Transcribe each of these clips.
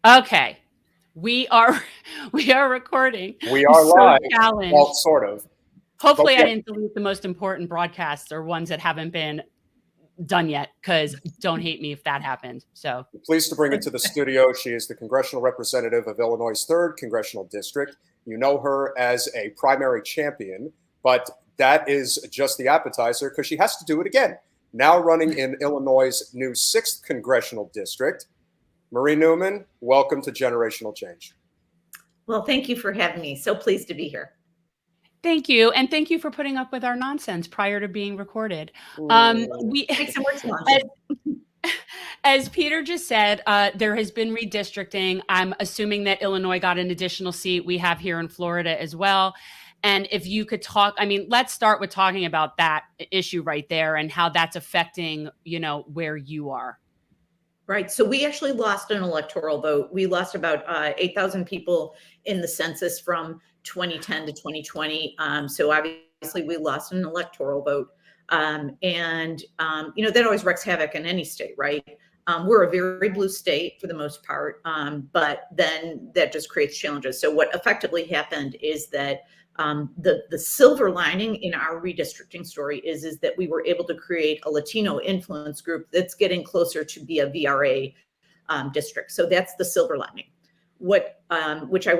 Okay, we are we are recording. We I'm are so live. Well, challenged. sort of. But Hopefully, I yeah, didn't delete the most important broadcasts or ones that haven't been done yet, because don't hate me if that happened. So, pleased to bring into the studio. She is the congressional representative of Illinois' 3rd Congressional District. You know her as a primary champion, but that is just the appetizer because she has to do it again. Now running in Illinois' new 6th Congressional District. Marie Newman, welcome to Generational Change. Well, thank you for having me. So pleased to be here. thank you, and thank you for putting up with our nonsense prior to being recorded. We, Makes it more challenging. as Peter just said, there has been redistricting. I'm assuming that Illinois got an additional seat. We have here in Florida as well. And if you could talk, I mean, let's start with talking about that issue right there and how that's affecting, where you are. Right. So we actually lost an electoral vote. We lost about 8,000 people in the census from 2010 to 2020. So obviously we lost an electoral vote. That always wreaks havoc in any state, right? We're a very blue state for the most part, but then that just creates challenges. So what effectively happened is that the silver lining in our redistricting story is that we were able to create a Latino influence group that's getting closer to be a VRA district. So that's the silver lining. Which I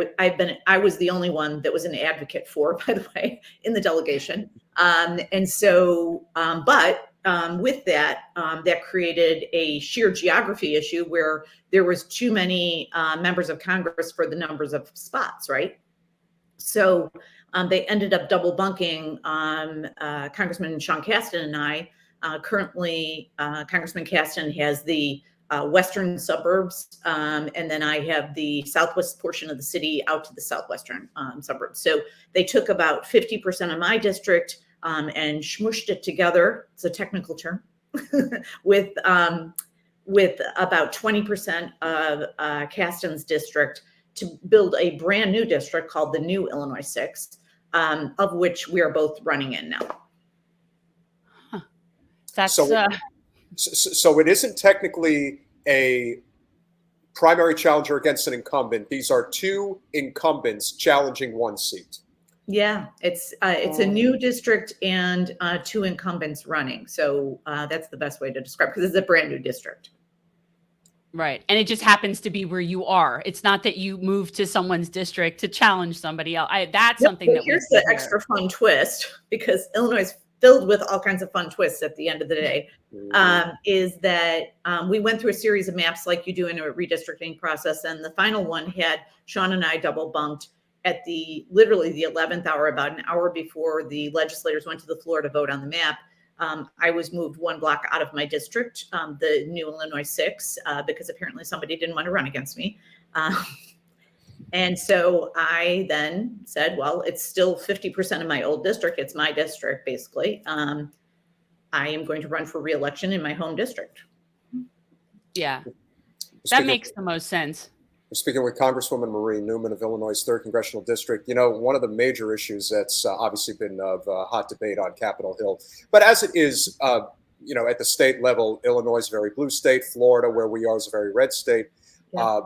was the only one that was an advocate for, by the way, in the delegation. With that, that created a sheer geography issue where there was too many members of Congress for the numbers of spots, right? So they ended up double bunking Congressman Sean Casten and I. Currently, Congressman Casten has the western suburbs, and then I have the southwest portion of the city out to the southwestern suburbs. So they took about 50% of my district and smooshed it together. It's a technical term with about 20% of Casten's district to build a brand new district called the New Illinois 6, of which we are both running in now. Huh. That's so it isn't technically a primary challenger against an incumbent. These are two incumbents challenging one seat. Yeah, it's a new district and two incumbents running. So that's the best way to describe it, because it's a brand new district. Right. And it just happens to be where you are. It's not that you moved to someone's district to challenge somebody else. That's something that here's the extra fun twist, because Illinois is filled with all kinds of fun twists at the end of the day, is that we went through a series of maps like you do in a redistricting process. And the final one had Sean and I double bunked at literally the 11th hour, about an hour before the legislators went to the floor to vote on the map. I was moved one block out of my district, the New Illinois 6, because apparently somebody didn't want to run against me. And so I then said, well, it's still 50% of my old district. It's my district, basically. I am going to run for re-election in my home district. Yeah, that makes the most sense. We're speaking with Congresswoman Marie Newman of Illinois' 3rd Congressional District. You know, one of the major issues that's obviously been of hot debate on Capitol Hill, but as it is, at the state level, Illinois is a very blue state. Florida, where we are, is a very red state. Yeah.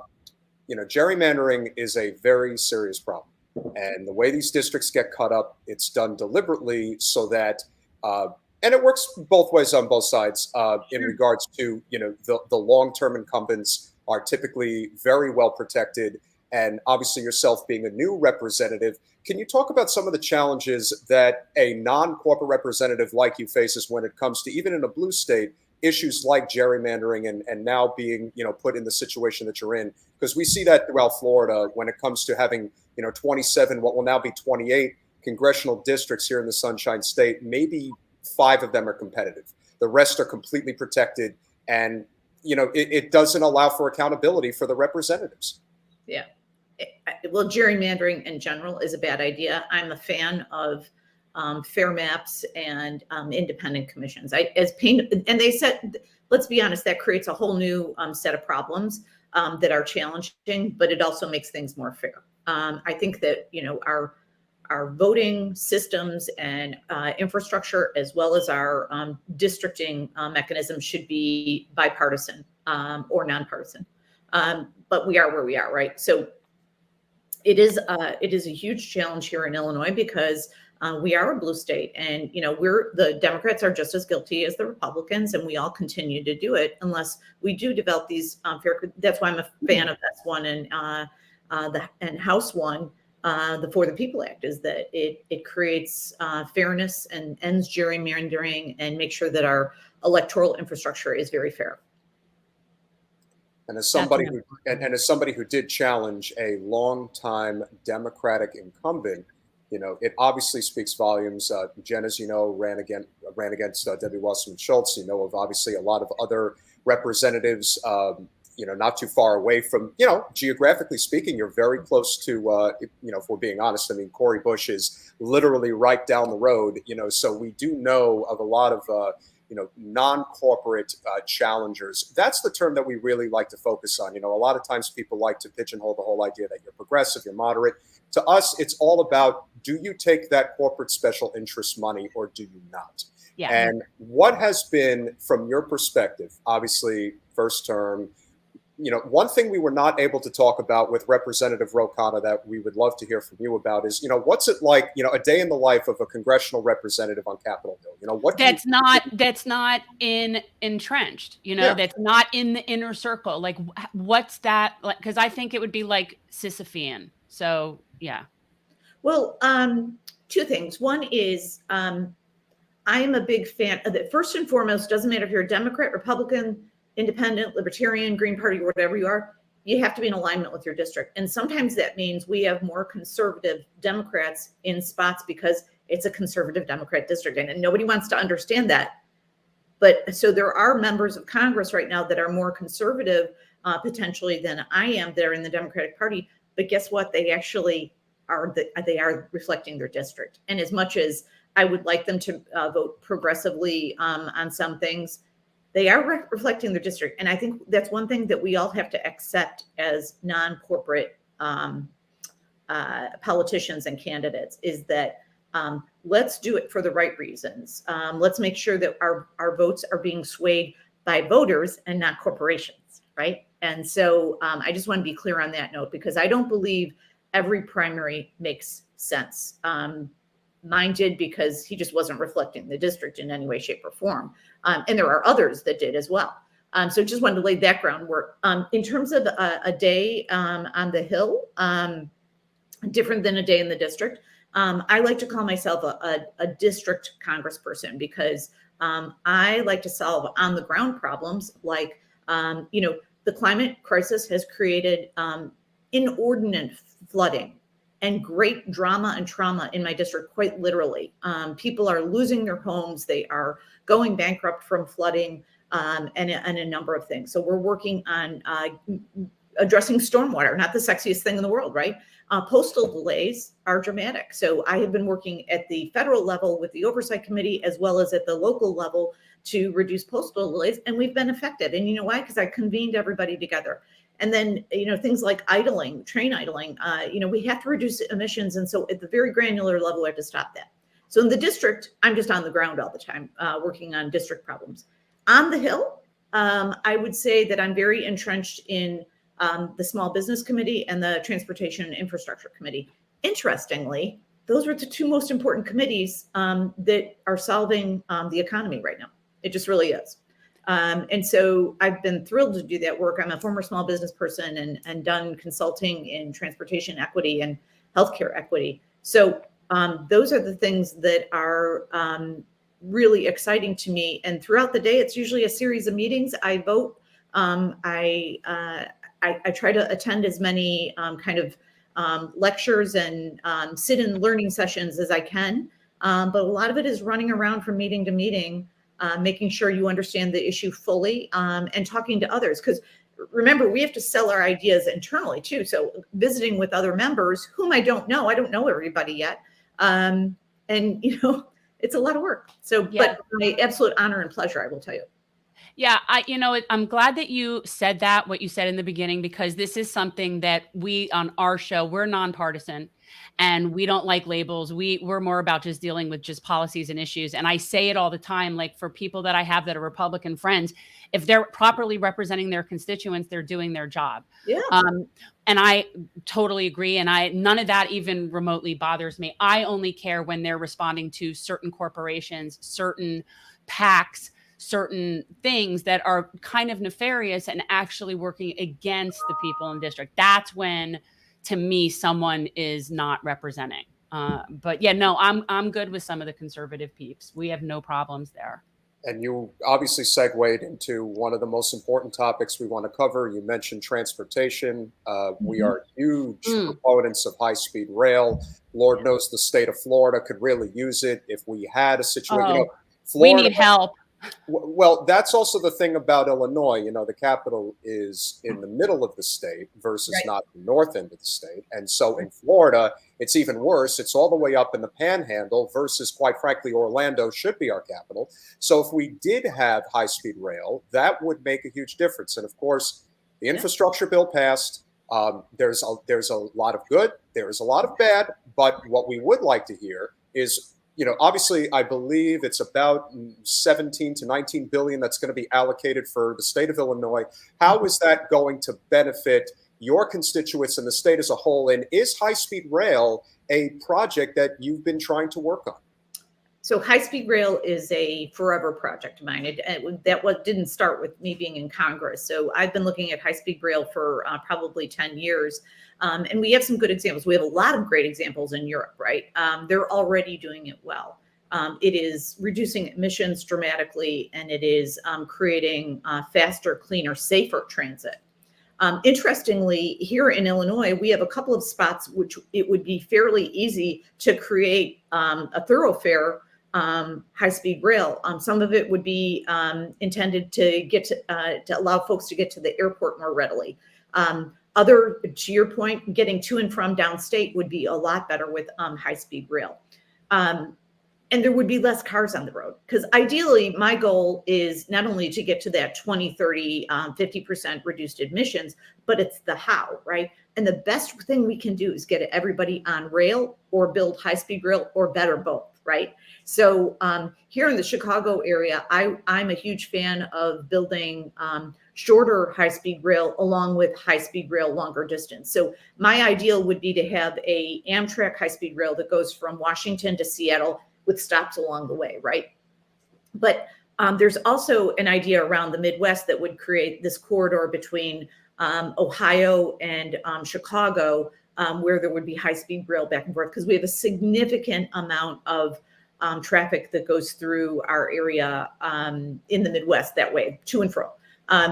Gerrymandering is a very serious problem. And the way these districts get cut up, it's done deliberately so that, and it works both ways on both sides in regards to, the long-term incumbents are typically very well protected. And obviously yourself being a new representative, can you talk about some of the challenges that a non-corporate representative like you faces when it comes to, even in a blue state, issues like gerrymandering and now being, put in the situation that you're in? Because we see that throughout Florida when it comes to having, 27, what will now be 28 congressional districts here in the Sunshine State. Maybe 5 of them are competitive. The rest are completely protected. And it doesn't allow for accountability for the representatives. Yeah. Well, gerrymandering in general is a bad idea. I'm a fan of fair maps and independent commissions. And they said, let's be honest, that creates a whole new set of problems that are challenging, but it also makes things more fair. I think that, our voting systems and infrastructure, as well as our districting mechanism, should be bipartisan or nonpartisan. But we are where we are, right? So it is a huge challenge here in Illinois because we are a blue state, and the Democrats are just as guilty as the Republicans, and we all continue to do it unless we do develop these fair. That's why I'm a fan of S1 and House 1, the For the People Act, is that it creates fairness and ends gerrymandering and makes sure that our electoral infrastructure is very fair. And as somebody who did challenge a longtime Democratic incumbent, it obviously speaks volumes. Jen, as you know, ran against Debbie Wasserman Schultz. You know of obviously a lot of other representatives. Not too far away from, geographically speaking, you're very close to, if we're being honest. I mean, Cori Bush is literally right down the road. So we do know of a lot of non-corporate challengers. That's the term that we really like to focus on. A lot of times people like to pigeonhole the whole idea that you're progressive, you're moderate. To us, it's all about, do you take that corporate special interest money or do you not? Yeah. And what has been, from your perspective, obviously first term, one thing we were not able to talk about with Representative Ro Khanna that we would love to hear from you about is, what's it like, a day in the life of a congressional representative on Capitol Hill? That's not entrenched, Yeah. That's not in the inner circle. Like, what's that like? Because I think it would be like Sisyphean. So, yeah. Well, two things. One is I am a big fan of it. First and foremost, doesn't matter if you're a Democrat, Republican, Independent, Libertarian, Green Party, whatever you are, you have to be in alignment with your district. And sometimes that means we have more conservative Democrats in spots because it's a conservative Democrat district. And nobody wants to understand that. But so there are members of Congress right now that are more conservative potentially than I am. They're in the Democratic Party. But guess what? They actually they are reflecting their district. And as much as I would like them to vote progressively on some things, they are reflecting their district. And I think that's one thing that we all have to accept as non-corporate politicians and candidates, is that let's do it for the right reasons. Let's make sure that our votes are being swayed by voters and not corporations, right? And so I just want to be clear on that note, because I don't believe every primary makes sense. Mine did, because he just wasn't reflecting the district in any way, shape, or form. And there are others that did as well. So just wanted to lay that groundwork. In terms of a day on the Hill, different than a day in the district, I like to call myself a district congressperson, because I like to solve on the ground problems like, the climate crisis has created inordinate flooding and great drama and trauma in my district, quite literally. People are losing their homes. They are going bankrupt from flooding and a number of things. So we're working on addressing stormwater, not the sexiest thing in the world, right? Postal delays are dramatic. So I have been working at the federal level with the Oversight Committee, as well as at the local level, to reduce postal delays. And we've been effective. And you know why? Because I convened everybody together. And then, things like idling, train idling, we have to reduce emissions. And so at the very granular level, we have to stop that. So in the district, I'm just on the ground all the time, working on district problems. On the Hill, I would say that I'm very entrenched in the Small Business Committee and the Transportation and Infrastructure Committee. Interestingly, those are the two most important committees that are solving the economy right now. It just really is. And so I've been thrilled to do that work. I'm a former small business person and done consulting in transportation equity and healthcare equity. So those are the things that are really exciting to me. And throughout the day, it's usually a series of meetings. I vote. I try to attend as many lectures and sit-in learning sessions as I can. But a lot of it is running around from meeting to meeting, making sure you understand the issue fully, and talking to others. Because remember, we have to sell our ideas internally too. So visiting with other members whom I don't know everybody yet. And it's a lot of work. So, yeah. But my absolute honor and pleasure, I will tell you. Yeah, I'm glad that you said that, what you said in the beginning, because this is something that we on our show, we're nonpartisan and we don't like labels. We're more about just dealing with just policies and issues. And I say it all the time, like for people that I have that are Republican friends, if they're properly representing their constituents, they're doing their job. Yeah. And I totally agree. And none of that even remotely bothers me. I only care when they're responding to certain corporations, certain PACs, certain things that are kind of nefarious and actually working against the people in the district. That's when, to me, someone is not representing. But yeah, no, I'm good with some of the conservative peeps. We have no problems there. And you obviously segued into one of the most important topics we want to cover. You mentioned transportation. We Mhm. are huge Mm. proponents of high-speed rail. Lord knows the state of Florida could really use it if we had a situation. Oh, we Florida. need help. Well, that's also the thing about Illinois. The capital is in the middle of the state versus Right. not the north end of the state. And so in Florida, it's even worse. It's all the way up in the panhandle versus, quite frankly, Orlando should be our capital. So if we did have high speed rail, that would make a huge difference. And of course, the infrastructure bill passed. There's a lot of good, there's a lot of bad. But what we would like to hear is, obviously, I believe it's about 17 to 19 billion that's going to be allocated for the state of Illinois. How is that going to benefit your constituents and the state as a whole? And is high-speed rail a project that you've been trying to work on? So high-speed rail is a forever project of mine. Didn't start with me being in Congress. So I've been looking at high-speed rail for probably 10 years. And we have some good examples. We have a lot of great examples in Europe, right? They're already doing it well. It is reducing emissions dramatically, and it is creating faster, cleaner, safer transit. Interestingly, here in Illinois, we have a couple of spots which it would be fairly easy to create a thoroughfare high-speed rail. Some of it would be intended to allow folks to get to the airport more readily. To your point, getting to and from downstate would be a lot better with high-speed rail. And there would be less cars on the road, because ideally my goal is not only to get to that 20, 30, 50% reduced emissions, but it's the how, right? And the best thing we can do is get everybody on rail or build high-speed rail, or better, both, right? So here in the Chicago area, I'm a huge fan of building shorter high-speed rail along with high-speed rail longer distance. So my ideal would be to have a Amtrak high-speed rail that goes from Washington to Seattle with stops along the way, right? But there's also an idea around the Midwest that would create this corridor between Ohio and Chicago, where there would be high-speed rail back and forth, because we have a significant amount of traffic that goes through our area in the Midwest that way, to and fro.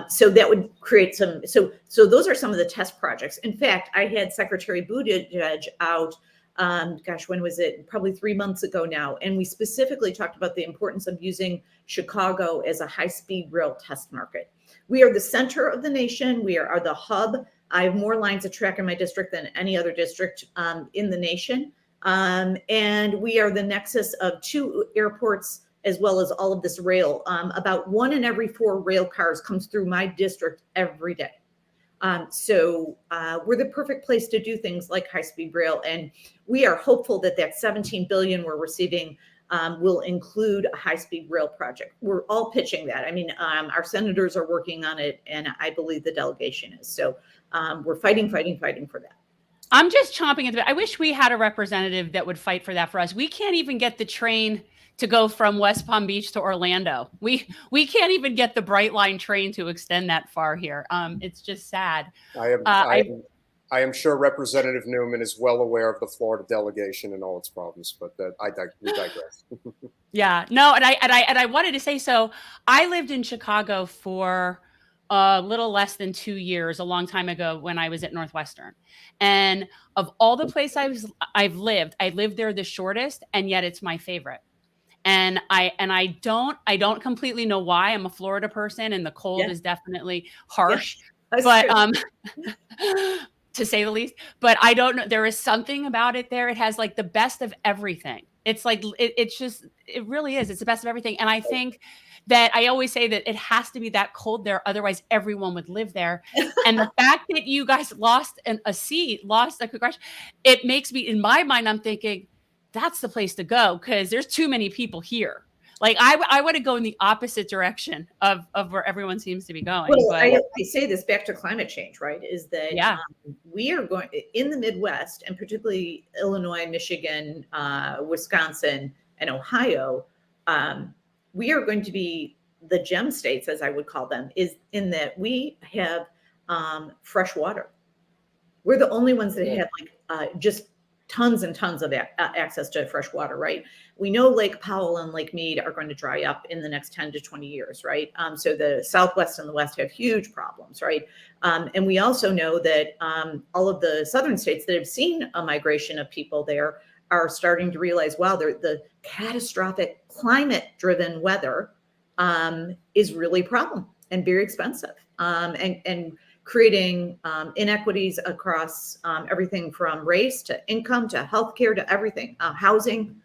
So that would create so those are some of the test projects. In fact, I had Secretary Buttigieg out, when was it? Probably 3 months ago now. And we specifically talked about the importance of using Chicago as a high-speed rail test market. We are the center of the nation. We are the hub. I have more lines of track in my district than any other district in the nation. And we are the nexus of 2 airports, as well as all of this rail. About 1 in every 4 rail cars comes through my district every day. So we're the perfect place to do things like high-speed rail. And we are hopeful that that 17 billion we're receiving will include a high-speed rail project. We're all pitching that. I mean, our senators are working on it, and I believe the delegation is. So we're fighting for that. I'm just chomping at the bit. I wish we had a representative that would fight for that for us. We can't even get the train to go from West Palm Beach to Orlando. We can't even get the Brightline train to extend that far here. It's just sad. I am sure Representative Newman is well aware of the Florida delegation and all its problems, but we digress. Yeah, no, and I wanted to say, so I lived in Chicago for a little less than 2 years, a long time ago, when I was at Northwestern. And of all the places I've lived, I lived there the shortest, and yet it's my favorite. And I don't completely know why. I'm a Florida person, and the cold is definitely harsh, but to say the least. But I don't know. There is something about it there. It has like the best of everything. It's like it really is. It's the best of everything. And I think that I always say that it has to be that cold there. Otherwise, everyone would live there. And the fact that you guys lost a seat, lost a congressional, it makes me, in my mind, I'm thinking, that's the place to go because there's too many people here. Like I want to go in the opposite direction of where everyone seems to be going. Well, But I say this back to climate change, right? Is that yeah, we are going in the Midwest, and particularly Illinois, Michigan, Wisconsin, and Ohio. We are going to be the gem states, as I would call them, is in that we have fresh water. We're the only ones that have like just tons and tons of access to fresh water, right? We know Lake Powell and Lake Mead are going to dry up in the next 10 to 20 years, right? So the Southwest and the West have huge problems, right? And we also know that all of the southern states that have seen a migration of people there are starting to realize, wow, the catastrophic climate-driven weather is really a problem and very expensive. And creating inequities across everything from race to income to healthcare to everything, housing.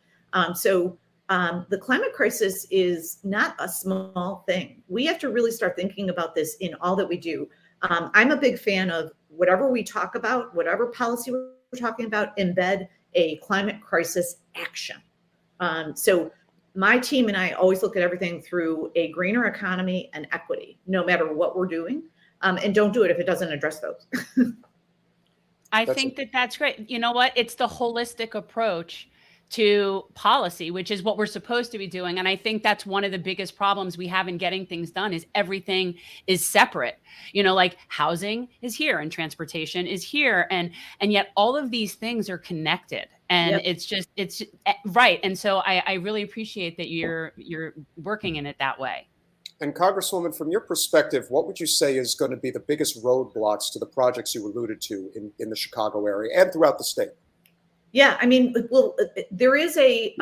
So the climate crisis is not a small thing. We have to really start thinking about this in all that we do. I'm a big fan of whatever we talk about, whatever policy we're talking about, embed a climate crisis action. So my team and I always look at everything through a greener economy and equity, no matter what we're doing. And don't do it if it doesn't address those. I think that that's great. You know what? It's the holistic approach to policy, which is what we're supposed to be doing. And I think that's one of the biggest problems we have in getting things done is everything is separate. You know, like housing is here and transportation is here. And yet all of these things are connected. And it's right. And so I really appreciate that you're working in it that way. And Congresswoman, from your perspective, what would you say is going to be the biggest roadblocks to the projects you alluded to in the Chicago area and throughout the state? Yeah, I mean, well, there is a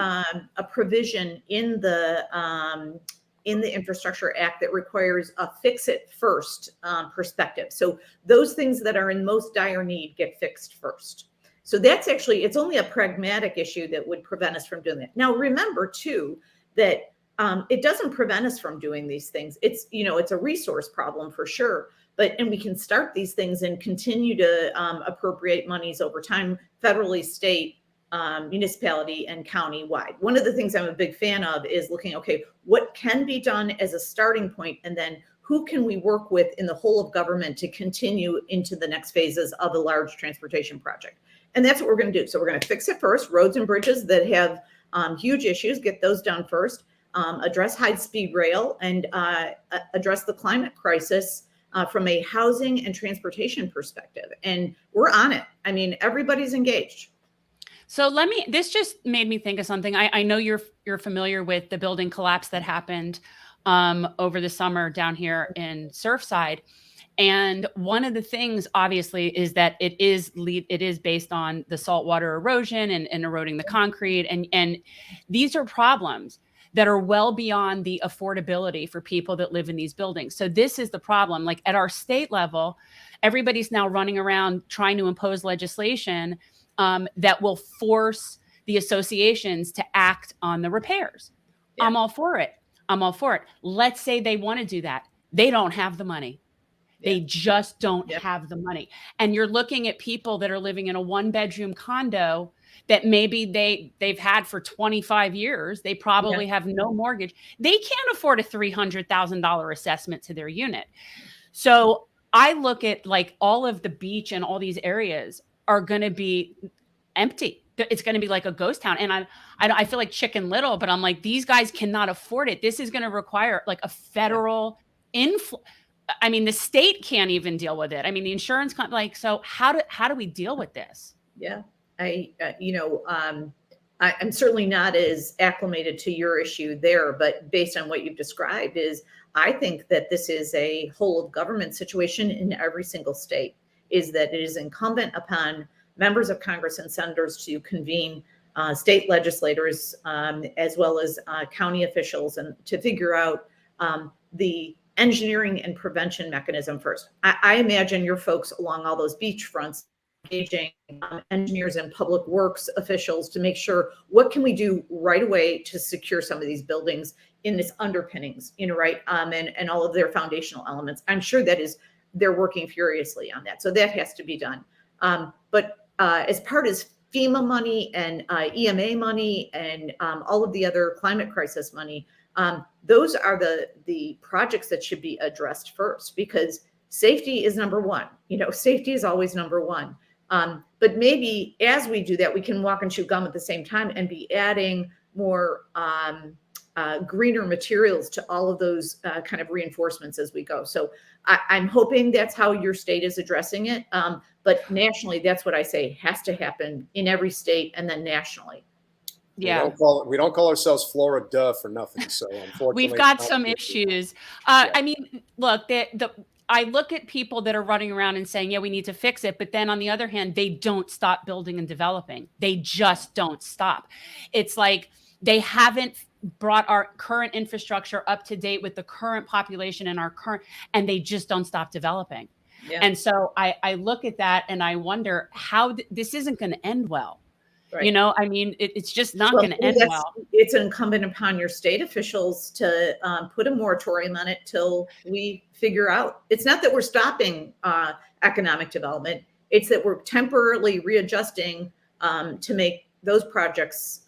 provision in the Infrastructure Act that requires a fix it first perspective. So those things that are in most dire need get fixed first. So that's actually, it's only a pragmatic issue that would prevent us from doing that. Now, remember too, that it doesn't prevent us from doing these things. It's, you know, it's a resource problem for sure. And we can start these things and continue to appropriate monies over time, federally, state, municipality, and county-wide. One of the things I'm a big fan of is looking, okay, what can be done as a starting point, and then who can we work with in the whole of government to continue into the next phases of a large transportation project. And that's what we're going to do. So we're going to fix it first, roads and bridges that have huge issues, get those done first, address high-speed rail, and address the climate crisis from a housing and transportation perspective. And we're on it. I mean, everybody's engaged. So this just made me think of something. I know you're familiar with the building collapse that happened over the summer down here in Surfside. And one of the things, obviously, is that it is based on the saltwater erosion and eroding the concrete. And these are problems that are well beyond the affordability for people that live in these buildings. So this is the problem. Like at our state level, everybody's now running around trying to impose legislation that will force the associations to act on the repairs. Yeah. I'm all for it. Let's say they want to do that. They don't have the money. They just don't have the money. And you're looking at people that are living in a 1-bedroom condo that maybe they've had for 25 years. They probably have no mortgage. They can't afford a $300,000 assessment to their unit. So I look at like all of the beach and all these areas are going to be empty. It's going to be like a ghost town. And I feel like Chicken Little, but I'm like, these guys cannot afford it. This is going to require like a federal I mean, the state can't even deal with it. I mean, the insurance company, like, so how do we deal with this? Yeah, I'm certainly not as acclimated to your issue there, but based on what you've described I think that this is a whole of government situation in every single state, is that it is incumbent upon members of Congress and senators to convene state legislators as well as county officials and to figure out the engineering and prevention mechanism first. I imagine your folks along all those beach fronts engaging engineers and public works officials to make sure what can we do right away to secure some of these buildings in its underpinnings, right? And all of their foundational elements. I'm sure they're working furiously on that. So that has to be done. But as part of FEMA money and EMA money and all of the other climate crisis money, those are the projects that should be addressed first, because safety is number one. Safety is always number one. But maybe as we do that, we can walk and chew gum at the same time and be adding more greener materials to all of those kind of reinforcements as we go. So I'm hoping that's how your state is addressing it. But nationally, that's what I say has to happen in every state and then nationally. Yeah. We don't call ourselves Florida for nothing. So unfortunately, we've got some issues. I mean, look, I look at people that are running around and saying, yeah, we need to fix it. But then on the other hand, they don't stop building and developing. They just don't stop. It's like they haven't brought our current infrastructure up to date with the current population and they just don't stop developing. Yeah. And so I look at that and I wonder how this isn't going to end well. Right. I mean, it's just not going to end well. It's incumbent upon your state officials to put a moratorium on it till we figure out. It's not that we're stopping economic development. It's that we're temporarily readjusting to make those projects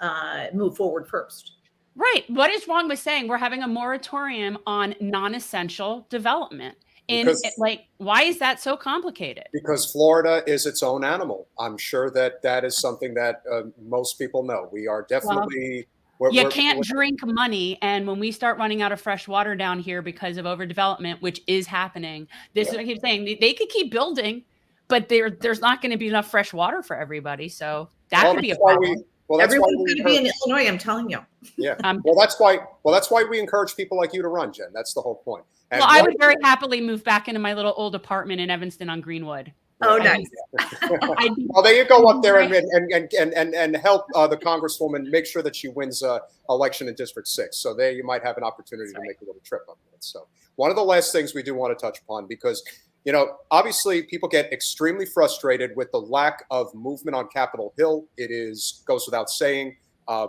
move forward first. Right. What is wrong with saying we're having a moratorium on non-essential development? Why is that so complicated? Because Florida is its own animal. I'm sure that is something that most people know. We are definitely... You can't drink money. And when we start running out of fresh water down here because of overdevelopment, which is happening, this is what I keep saying. They could keep building, but there's not going to be enough fresh water for everybody. So that could be a problem. Everyone's going to be in Illinois, I'm telling you. Yeah. Well, that's why we encourage people like you to run, Jen. That's the whole point. And I would very happily move back into my little old apartment in Evanston on Greenwood. Oh, nice. Well, there you go up there and help the Congresswoman make sure that she wins election in District 6. So there you might have an opportunity to make a little trip up there. So one of the last things we do want to touch upon, because obviously people get extremely frustrated with the lack of movement on Capitol Hill. Goes without saying.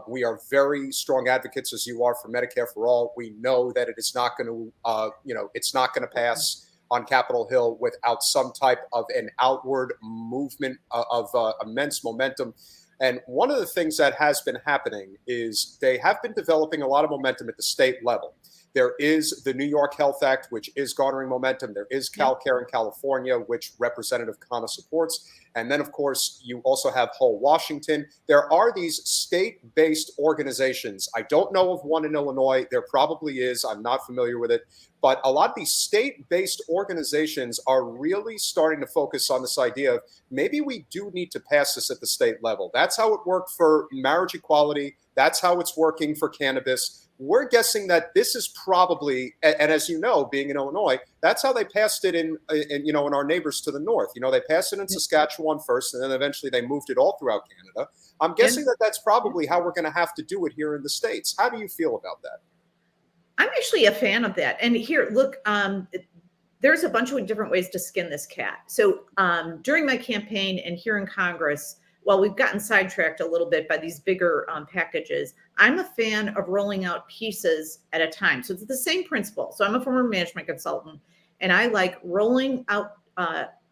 We are very strong advocates, as you are, for Medicare for all. We know that it is not going to, it's not going to pass on Capitol Hill without some type of an outward movement of immense momentum. And one of the things that has been happening is they have been developing a lot of momentum at the state level. There is the New York Health Act, which is garnering momentum. There is CalCare in California, which Representative Khanna supports. And then, of course, you also have Whole Washington. There are these state-based organizations. I don't know of one in Illinois. There probably is. I'm not familiar with it. But a lot of these state-based organizations are really starting to focus on this idea of maybe we do need to pass this at the state level. That's how it worked for marriage equality. That's how it's working for cannabis. We're guessing that this is probably, and as you know, being in Illinois, that's how they passed it in our neighbors to the north. They passed it in Saskatchewan first, and then eventually they moved it all throughout Canada. I'm guessing that that's probably how we're going to have to do it here in the States. How do you feel about that? I'm actually a fan of that. And here, look, there's a bunch of different ways to skin this cat. So during my campaign and here in Congress, while we've gotten sidetracked a little bit by these bigger packages, I'm a fan of rolling out pieces at a time. So it's the same principle. So I'm a former management consultant, and I like rolling out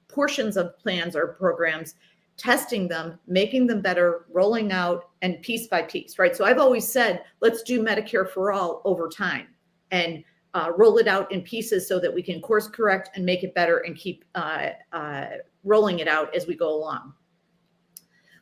portions of plans or programs, testing them, making them better, rolling out, and piece by piece, right? So I've always said, let's do Medicare for all over time and roll it out in pieces so that we can course correct and make it better and keep rolling it out as we go along.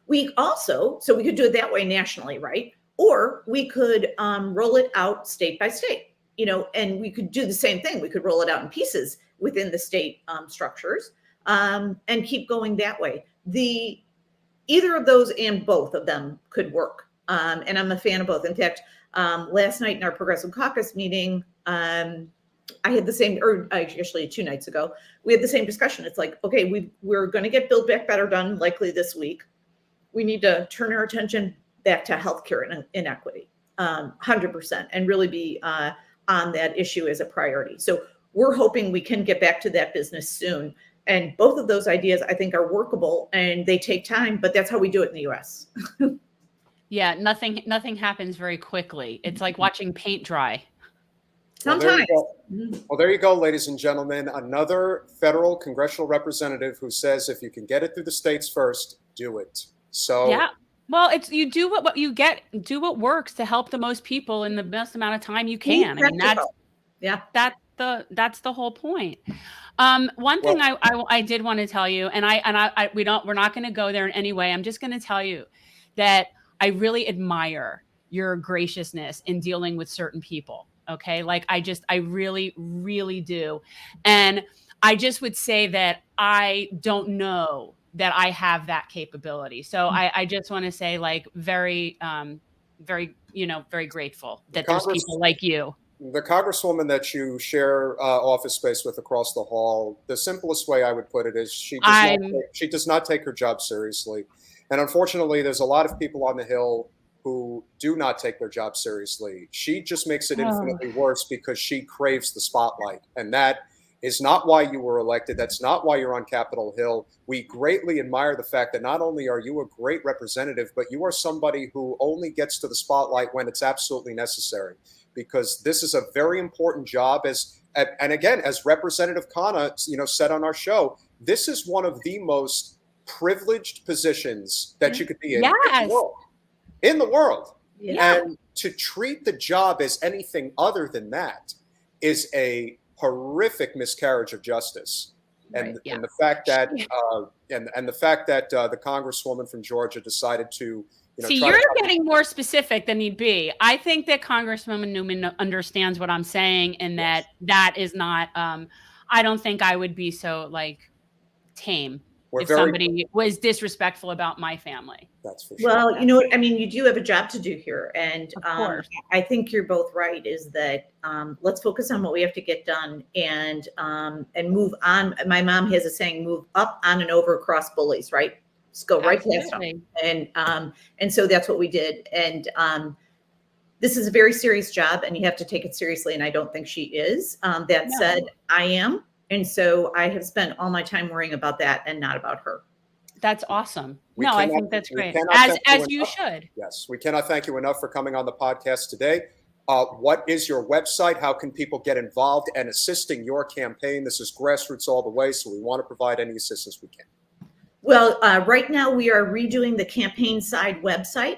We could do it that way nationally, right? Or we could roll it out state by state, and we could do the same thing. We could roll it out in pieces within the state structures and keep going that way. Either of those and both of them could work. And I'm a fan of both. In fact, last night in our Progressive Caucus meeting, I had the same, or actually 2 nights ago, we had the same discussion. It's like, okay, we're going to get Build Back Better done likely this week. We need to turn our attention back to healthcare inequity, 100%, and really be on that issue as a priority. So we're hoping we can get back to that business soon. And both of those ideas, I think, are workable, and they take time, but that's how we do it in the U.S. Yeah, nothing happens very quickly. It's like watching paint dry. Sometimes. Well, there you go, ladies and gentlemen. Another federal congressional representative who says if you can get it through the states first, do it. So yeah. Well, it's you do what you get, do what works to help the most people in the best amount of time you can. I mean, that's the whole point. One thing I did want to tell you, and we're not going to go there in any way. I'm just going to tell you that I really admire your graciousness in dealing with certain people. Okay. Like I really, really do. And I just would say that I don't know that I have that capability. So I just want to say like very, very, very grateful that there's people like you. The Congresswoman that you share office space with across the hall, the simplest way I would put it is she does not take her job seriously. And unfortunately, there's a lot of people on the Hill who do not take their job seriously. She just makes it infinitely worse because she craves the spotlight. And that is not why you were elected. That's not why you're on Capitol Hill. We greatly admire the fact that not only are you a great representative, but you are somebody who only gets to the spotlight when it's absolutely necessary. Because this is a very important job, and again, as Representative Khanna, said on our show, this is one of the most privileged positions that you could be in in the world. Yeah. And to treat the job as anything other than that is a horrific miscarriage of justice. And the fact that the fact that the Congresswoman from Georgia decided to see, you're getting more specific than you'd be. I think that Congresswoman Newman understands what I'm saying, and that is not. I don't think I would be so tame if somebody was disrespectful about my family. That's for sure. Well, you know what I mean. You do have a job to do here, and I think you're both right. Is that let's focus on what we have to get done and move on. My mom has a saying: "Move up, on, and over across bullies." Right. Just go right past them. And so that's what we did. And this is a very serious job, and you have to take it seriously. And I don't think she is. That said, I am. And so I have spent all my time worrying about that and not about her. That's awesome. I think that's great. As you should. Yes, we cannot thank you enough for coming on the podcast today. What is your website? How can people get involved and assisting your campaign? This is grassroots all the way, so we want to provide any assistance we can. Well, right now we are redoing the campaign side website,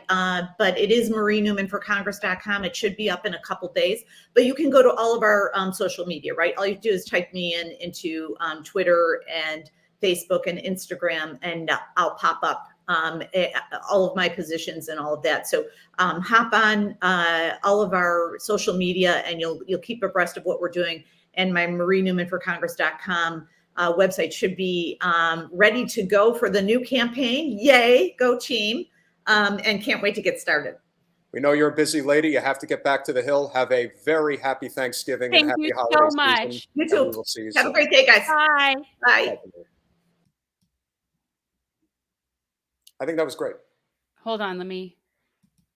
but it is marienewmanforcongress.com. It should be up in a couple days, but you can go to all of our social media, right? All you do is type me into Twitter and Facebook and Instagram, and I'll pop up all of my positions and all of that. So hop on all of our social media, and you'll keep abreast of what we're doing. And my marienewmanforcongress.com website should be ready to go for the new campaign. Yay, go team. And can't wait to get started. We know you're a busy lady. You have to get back to the Hill. Have a very happy Thanksgiving and happy holiday season. Thank you so much. You too. We'll see you Have a great day, guys. Bye. Bye. I think that was great. Hold on, let me